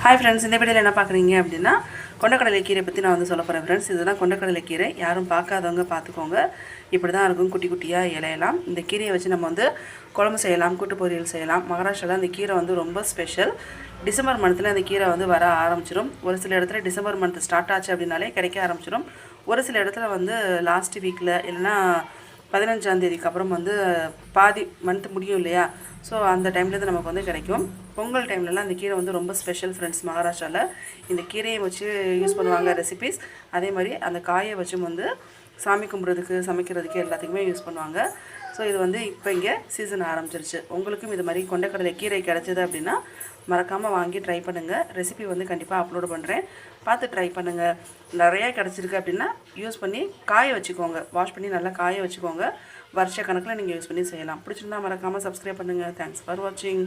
Hi friends, இந்த வீடியோவில் என்ன பார்க்குறீங்க அப்படின்னா கொண்டக்கடலை கீரை பற்றி நான் வந்து சொல்ல போகிறேன் ஃப்ரெண்ட்ஸ். இதுதான் கொண்டக்கடலை கீரை. யாரும் பார்க்காதவங்க பார்த்துக்கோங்க. இப்படி தான் இருக்கும், குட்டி குட்டியாக இலையெல்லாம். இந்த கீரையை வச்சு நம்ம வந்து குழம்பு செய்யலாம், கூட்டு பொரியல் செய்யலாம். மகாராஷ்டிராவில் இந்த கீரை வந்து ரொம்ப ஸ்பெஷல். டிசம்பர் மந்த்தில் அந்த கீரை வந்து வர ஆரம்பிச்சிடும். ஒரு சில இடத்துல டிசம்பர் மந்த் ஸ்டார்ட் ஆச்சு அப்படின்னாலே கிடைக்க ஆரம்பிச்சிடும். ஒரு சில இடத்துல வந்து லாஸ்ட் வீக்கில் இல்லைன்னா 15ஆம் தேதிக்கு அப்புறம் வந்து பாதி மந்த் முடியும் இல்லையா, ஸோ அந்த டைம்லேருந்து நமக்கு வந்து கிடைக்கும். பொங்கல் டைம்லலாம் அந்த கீரை வந்து ரொம்ப ஸ்பெஷல் ஃப்ரெண்ட்ஸ். மகாராஷ்டிராவில் இந்த கீரையை வச்சு யூஸ் பண்ணுவாங்க ரெசிபீஸ். அதே மாதிரி அந்த காயை வச்சும் வந்து சாமி கும்பிட்றதுக்கு, சமைக்கிறதுக்கு எல்லாத்துக்குமே யூஸ் பண்ணுவாங்க. ஸோ இது வந்து இப்போ இங்கே சீசன் ஆரம்பிச்சிருச்சு. உங்களுக்கும் இது மாதிரி கொண்டக்கடலை கீரை கிடச்சிது அப்படின்னா மறக்காமல் வாங்கி ட்ரை பண்ணுங்கள். ரெசிபி வந்து கண்டிப்பாக அப்லோடு பண்ணுறேன், பார்த்து ட்ரை பண்ணுங்கள். நிறையா கிடச்சிருக்கு அப்படின்னா யூஸ் பண்ணி காய வச்சுக்கோங்க. வாஷ் பண்ணி நல்லா காய வச்சுக்கோங்க. வருஷ கணக்கில் நீங்கள் யூஸ் பண்ணி செய்யலாம். பிடிச்சிருந்தா மறக்காமல் சப்ஸ்கிரைப் பண்ணுங்கள். தேங்க்ஸ் ஃபார் வாட்சிங்.